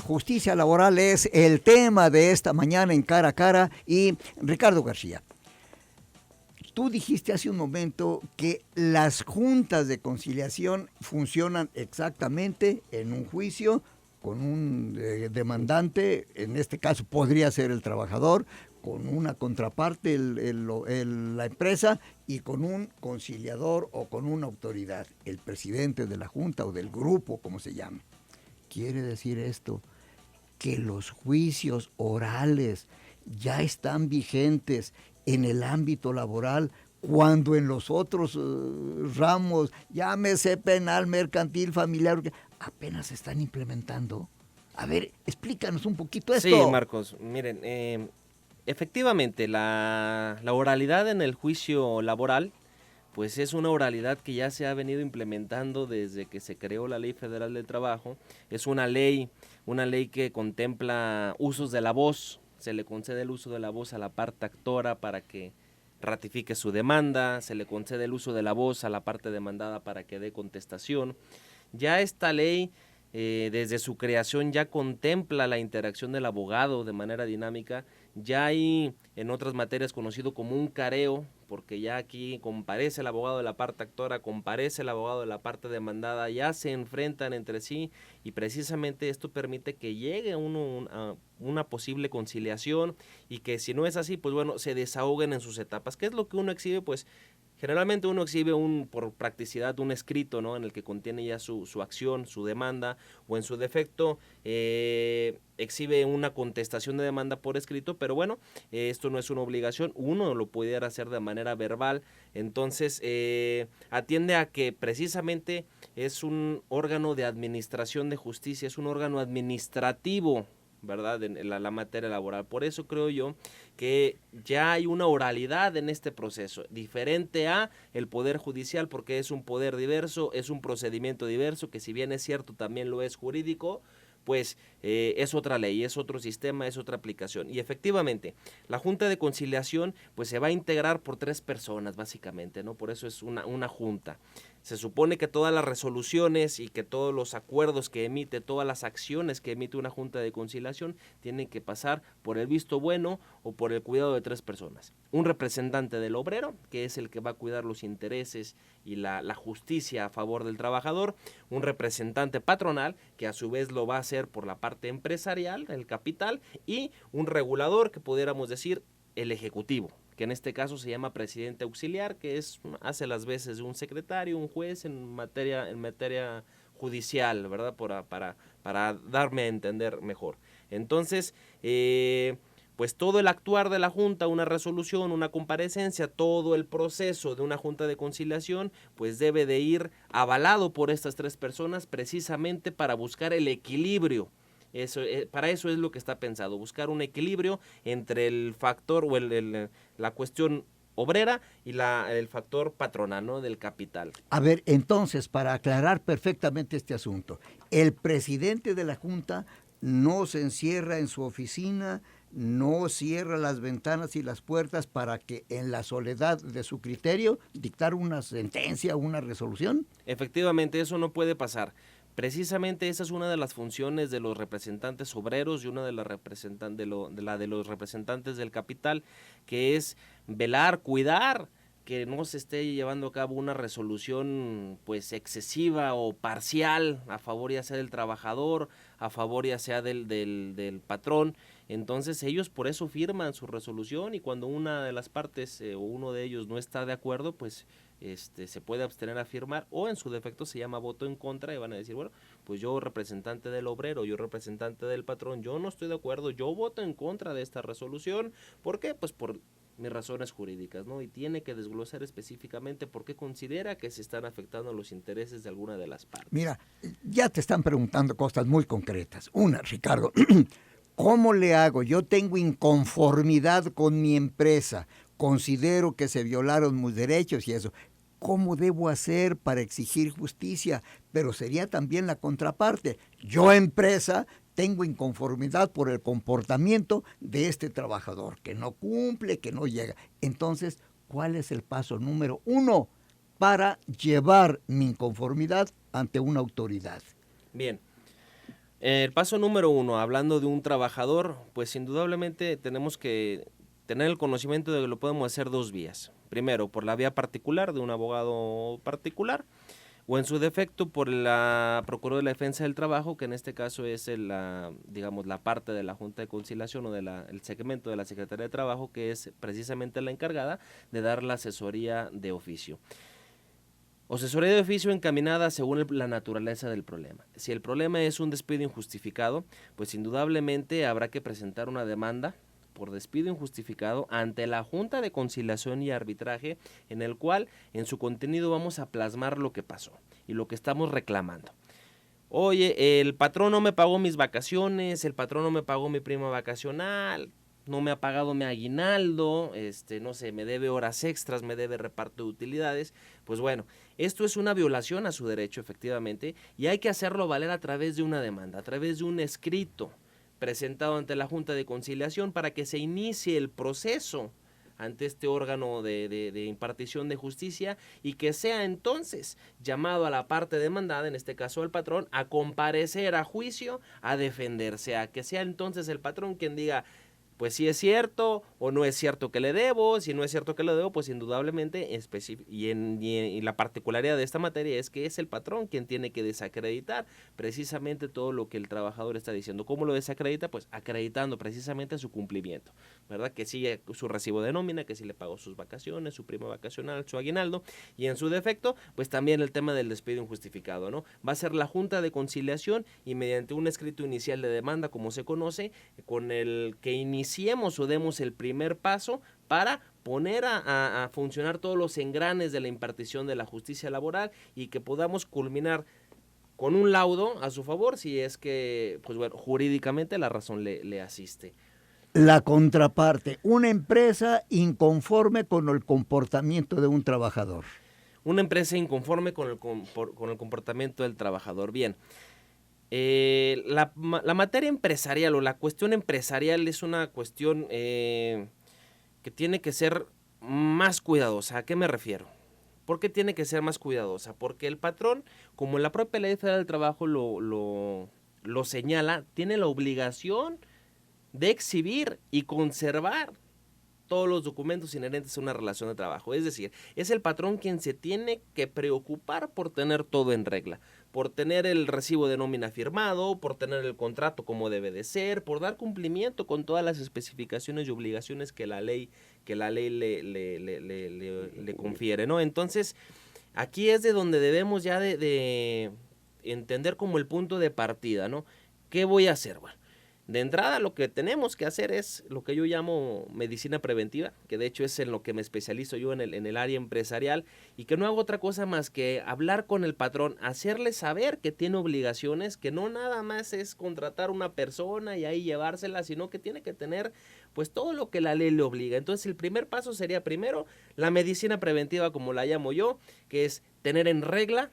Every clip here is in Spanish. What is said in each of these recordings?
Justicia laboral es el tema de esta mañana en Cara a Cara. Y Ricardo García, tú dijiste hace un momento que las juntas de conciliación funcionan exactamente en un juicio con un demandante, en este caso podría ser el trabajador, con una contraparte, la empresa, y con un conciliador o con una autoridad, el presidente de la junta o del grupo, como se llame. Quiere decir esto que los juicios orales ya están vigentes en el ámbito laboral, cuando en los otros ramos, llámese penal, mercantil, familiar, apenas se están implementando. A ver, explícanos un poquito esto. Sí, Marcos, miren, efectivamente, la oralidad en el juicio laboral, pues es una oralidad que ya se ha venido implementando desde que se creó la Ley Federal del Trabajo. Es una ley que contempla usos de la voz. Se le concede el uso de la voz a la parte actora para que ratifique su demanda, se le concede el uso de la voz a la parte demandada para que dé contestación. Ya esta ley, desde su creación, ya contempla la interacción del abogado de manera dinámica. Ya hay en otras materias conocido como un careo, porque ya aquí comparece el abogado de la parte actora, comparece el abogado de la parte demandada, ya se enfrentan entre sí, y precisamente esto permite que llegue a una posible conciliación, y que si no es así, pues bueno, se desahoguen en sus etapas. ¿Qué es lo que uno exhibe? Pues generalmente uno exhibe por practicidad un escrito, ¿no?, en el que contiene ya su acción, su demanda, o en su defecto exhibe una contestación de demanda por escrito, pero bueno, esto no es una obligación, uno lo pudiera hacer de manera verbal. Entonces atiende a que precisamente es un órgano de administración de justicia, es un órgano administrativo, ¿verdad?, en la materia laboral. Por eso creo yo que ya hay una oralidad en este proceso, diferente a el Poder Judicial, porque es un poder diverso, es un procedimiento diverso, que si bien es cierto también lo es jurídico, pues es otra ley, es otro sistema, es otra aplicación. Y efectivamente, la Junta de Conciliación pues se va a integrar por 3 personas básicamente, ¿no? Por eso es una junta. Se supone que todas las resoluciones y que todos los acuerdos que emite, todas las acciones que emite una Junta de Conciliación tienen que pasar por el visto bueno o por el cuidado de 3 personas. Un representante del obrero, que es el que va a cuidar los intereses y la justicia a favor del trabajador. Un representante patronal, que a su vez lo va a hacer por la parte empresarial, el capital. Y un regulador, que pudiéramos decir el ejecutivo, que en este caso se llama presidente auxiliar, que hace las veces de un secretario, un juez en materia judicial, ¿verdad? Para darme a entender mejor. Entonces, pues todo el actuar de la Junta, una resolución, una comparecencia, todo el proceso de una Junta de Conciliación, pues debe de ir avalado por estas 3 personas, precisamente para buscar el equilibrio. Para eso es lo que está pensado, buscar un equilibrio entre el factor o la cuestión obrera y el factor patronal, ¿no?, del capital. A ver, entonces, para aclarar perfectamente este asunto, el presidente de la Junta no se encierra en su oficina, no cierra las ventanas y las puertas para que en la soledad de su criterio dictar una sentencia o una resolución. Efectivamente, eso no puede pasar. Precisamente esa es una de las funciones de los representantes obreros y una de las de los representantes del capital, que es velar, cuidar que no se esté llevando a cabo una resolución pues excesiva o parcial a favor ya sea del trabajador, a favor ya sea del patrón. Entonces ellos por eso firman su resolución, y cuando una de las partes o uno de ellos no está de acuerdo, pues se puede abstener a firmar, o en su defecto se llama voto en contra, y van a decir, bueno, pues yo representante del obrero, yo representante del patrón, yo no estoy de acuerdo, yo voto en contra de esta resolución. ¿Por qué? Pues por mis razones jurídicas, ¿no? Y tiene que desglosar específicamente por qué considera que se están afectando los intereses de alguna de las partes. Mira, ya te están preguntando cosas muy concretas. Una, Ricardo, ¿cómo le hago? Yo tengo inconformidad con mi empresa, considero que se violaron mis derechos y eso. ¿Cómo debo hacer para exigir justicia? Pero sería también la contraparte. Yo, empresa, tengo inconformidad por el comportamiento de este trabajador, que no cumple, que no llega. Entonces, ¿cuál es el paso número 1 para llevar mi inconformidad ante una autoridad? Bien, El paso número 1, hablando de un trabajador, pues indudablemente tenemos que tener el conocimiento de que lo podemos hacer 2 vías. Primero, por la vía particular de un abogado particular, o en su defecto por la Procuraduría de la Defensa del Trabajo, que en este caso es digamos, la parte de la Junta de Conciliación o el segmento de la Secretaría de Trabajo, que es precisamente la encargada de dar la asesoría de oficio. O asesoría de oficio encaminada según la naturaleza del problema. Si el problema es un despido injustificado, pues indudablemente habrá que presentar una demanda por despido injustificado ante la Junta de Conciliación y Arbitraje, en el cual en su contenido vamos a plasmar lo que pasó y lo que estamos reclamando. Oye, el patrón no me pagó mis vacaciones, el patrón no me pagó mi prima vacacional, no me ha pagado mi aguinaldo, no sé, me debe horas extras, me debe reparto de utilidades. Pues bueno, esto es una violación a su derecho, efectivamente, y hay que hacerlo valer a través de una demanda, a través de un escrito presentado ante la Junta de Conciliación para que se inicie el proceso ante este órgano de impartición de justicia y que sea entonces llamado a la parte demandada, en este caso el patrón, a comparecer a juicio, a defenderse, a que sea entonces el patrón quien diga, pues si es cierto o no es cierto que le debo. Si no es cierto que le debo, pues indudablemente y la particularidad de esta materia es que es el patrón quien tiene que desacreditar precisamente todo lo que el trabajador está diciendo. ¿Cómo lo desacredita? Pues acreditando precisamente su cumplimiento, ¿verdad? Que sí su recibo de nómina, que sí le pagó sus vacaciones, su prima vacacional, su aguinaldo, y en su defecto, pues también el tema del despido injustificado, ¿no? Va a ser la Junta de Conciliación y mediante un escrito inicial de demanda, como se conoce, con el que iniciemos o demos el primer paso para poner a funcionar todos los engranes de la impartición de la justicia laboral y que podamos culminar con un laudo a su favor si es que, pues bueno, jurídicamente la razón le asiste. La contraparte, una empresa inconforme con el comportamiento de un trabajador. Una empresa inconforme con el comportamiento del trabajador. Bien, la materia empresarial o la cuestión empresarial es una cuestión que tiene que ser más cuidadosa. ¿A qué me refiero? ¿Por qué tiene que ser más cuidadosa? Porque el patrón, como la propia Ley Federal del Trabajo lo señala, tiene la obligación de exhibir y conservar todos los documentos inherentes a una relación de trabajo. Es decir, es el patrón quien se tiene que preocupar por tener todo en regla, por tener el recibo de nómina firmado, por tener el contrato como debe de ser, por dar cumplimiento con todas las especificaciones y obligaciones que la ley le confiere, ¿no? Entonces, aquí es de donde debemos ya de entender como el punto de partida, ¿no? ¿Qué voy a hacer? Bueno, de entrada lo que tenemos que hacer es lo que yo llamo medicina preventiva, que de hecho es en lo que me especializo yo en el área empresarial, y que no hago otra cosa más que hablar con el patrón, hacerle saber que tiene obligaciones, que no nada más es contratar una persona y ahí llevársela, sino que tiene que tener pues todo lo que la ley le obliga. Entonces el primer paso sería primero la medicina preventiva, como la llamo yo, que es tener en regla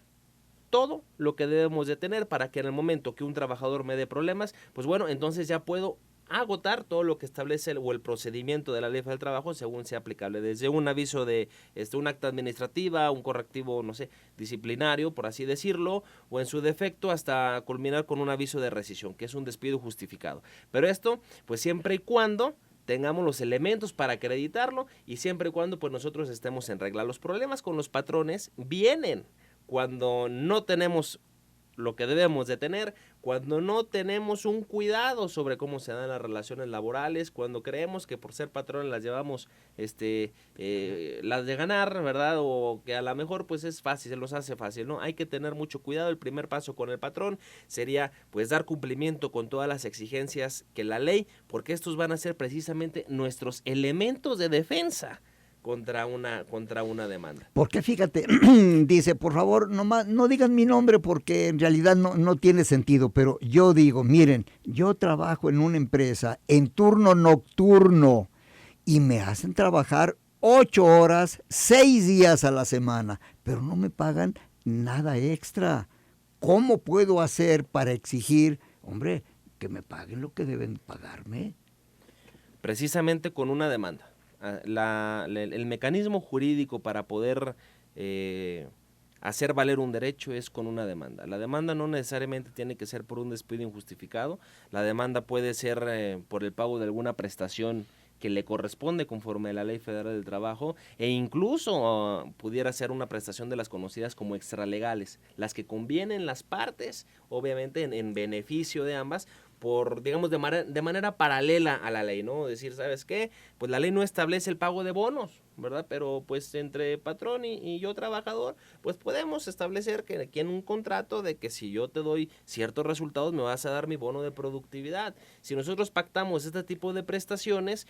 todo lo que debemos de tener para que en el momento que un trabajador me dé problemas, pues bueno, entonces ya puedo agotar todo lo que establece el procedimiento de la Ley del Trabajo según sea aplicable, desde un aviso de un acta administrativa, un correctivo, no sé, disciplinario, por así decirlo, o en su defecto hasta culminar con un aviso de rescisión, que es un despido justificado. Pero esto, pues siempre y cuando tengamos los elementos para acreditarlo y siempre y cuando pues nosotros estemos en regla. Los problemas con los patrones vienen cuando no tenemos lo que debemos de tener, cuando no tenemos un cuidado sobre cómo se dan las relaciones laborales, cuando creemos que por ser patrones las llevamos las de ganar, ¿verdad? O que a lo mejor pues es fácil, se los hace fácil, ¿no? Hay que tener mucho cuidado. El primer paso con el patrón sería pues dar cumplimiento con todas las exigencias que la ley, porque estos van a ser precisamente nuestros elementos de defensa contra una demanda. Porque fíjate, dice, por favor, no digan mi nombre porque en realidad no tiene sentido, pero yo digo, miren, yo trabajo en una empresa en turno nocturno y me hacen trabajar 8 horas, 6 días a la semana, pero no me pagan nada extra. ¿Cómo puedo hacer para exigir, hombre, que me paguen lo que deben pagarme? Precisamente con una demanda. El mecanismo jurídico para poder hacer valer un derecho es con una demanda. La demanda no necesariamente tiene que ser por un despido injustificado, la demanda puede ser por el pago de alguna prestación que le corresponde conforme a la Ley Federal del Trabajo, e incluso pudiera ser una prestación de las conocidas como extralegales, las que convienen las partes, obviamente en beneficio de ambas, por, digamos, de manera paralela a la ley, ¿no? Decir, ¿sabes qué? Pues la ley no establece el pago de bonos, ¿verdad? Pero pues entre patrón y yo trabajador, pues podemos establecer que aquí en un contrato de que si yo te doy ciertos resultados me vas a dar mi bono de productividad. Si nosotros pactamos este tipo de prestaciones,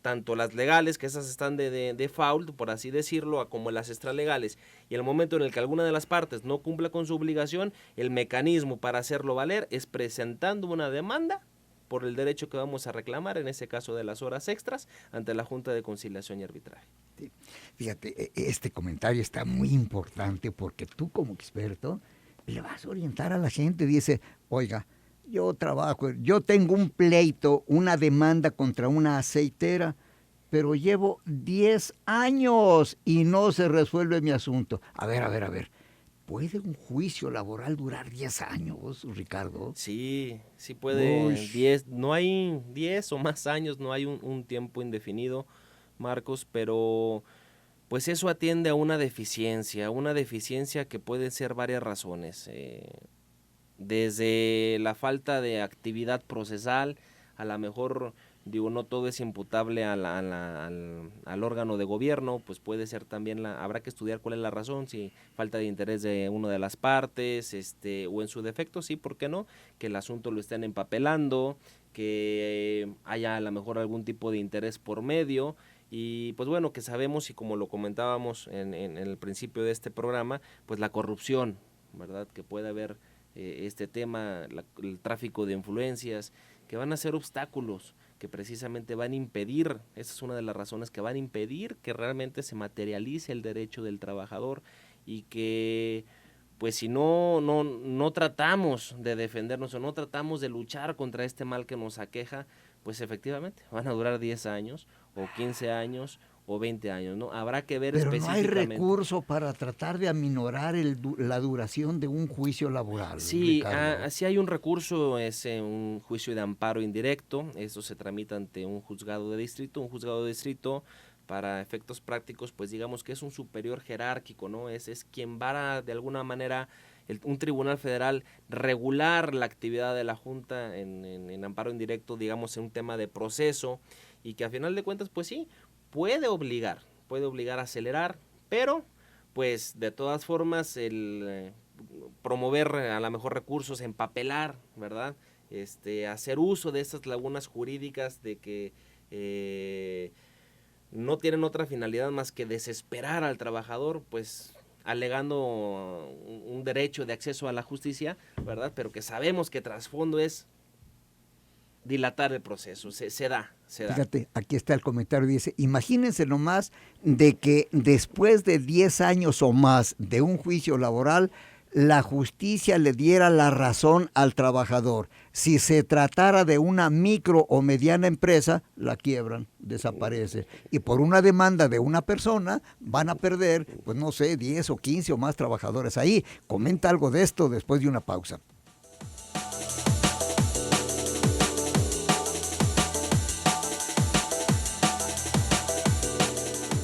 tanto las legales, que esas están de default, por así decirlo, como las extralegales, y el momento en el que alguna de las partes no cumpla con su obligación, el mecanismo para hacerlo valer es presentando una demanda por el derecho que vamos a reclamar, en ese caso de las horas extras, ante la Junta de Conciliación y Arbitraje. Sí. Fíjate, este comentario está muy importante porque tú como experto le vas a orientar a la gente, dice, oiga, yo trabajo, yo tengo un pleito, una demanda contra una aceitera, pero llevo 10 años y no se resuelve mi asunto. A ver. ¿Puede un juicio laboral durar 10 años, Ricardo? Sí, sí puede. 10, no hay 10 o más años, no hay un tiempo indefinido, Marcos, pero pues eso atiende a una deficiencia que puede ser varias razones. Desde la falta de actividad procesal, a lo mejor, digo, no todo es imputable al órgano de gobierno, pues puede ser también, habrá que estudiar cuál es la razón, si falta de interés de una de las partes, o en su defecto, sí, ¿por qué no? Que el asunto lo estén empapelando, que haya a lo mejor algún tipo de interés por medio, y pues bueno, que sabemos, y como lo comentábamos en el principio de este programa, pues la corrupción, ¿verdad? Que puede haber este tema, el tráfico de influencias, que van a ser obstáculos que precisamente van a impedir, esa es una de las razones que van a impedir que realmente se materialice el derecho del trabajador, y que pues si no tratamos de defendernos o no tratamos de luchar contra este mal que nos aqueja, pues efectivamente van a durar 10 años o 15 años o 20 años, ¿no? Habrá que ver pero específicamente. No hay recurso para tratar de aminorar la duración de un juicio laboral. Sí, sí hay un recurso, es un juicio de amparo indirecto, eso se tramita ante un juzgado de distrito, para efectos prácticos, pues digamos que es un superior jerárquico, ¿no? Es quien va de alguna manera, un tribunal federal, regular la actividad de la Junta en amparo indirecto, digamos, en un tema de proceso, y que a final de cuentas, pues sí, puede obligar a acelerar, pero pues de todas formas el promover a lo mejor recursos, empapelar, ¿verdad? Hacer uso de estas lagunas jurídicas de que no tienen otra finalidad más que desesperar al trabajador, pues alegando un derecho de acceso a la justicia, ¿verdad? Pero que sabemos que trasfondo es dilatar el proceso, se da. Fíjate, aquí está el comentario, dice, imagínense nomás de que después de 10 años o más de un juicio laboral, la justicia le diera la razón al trabajador. Si se tratara de una micro o mediana empresa, la quiebran, desaparece. Y por una demanda de una persona, van a perder, pues no sé, 10 o 15 o más trabajadores ahí. Comenta algo de esto después de una pausa.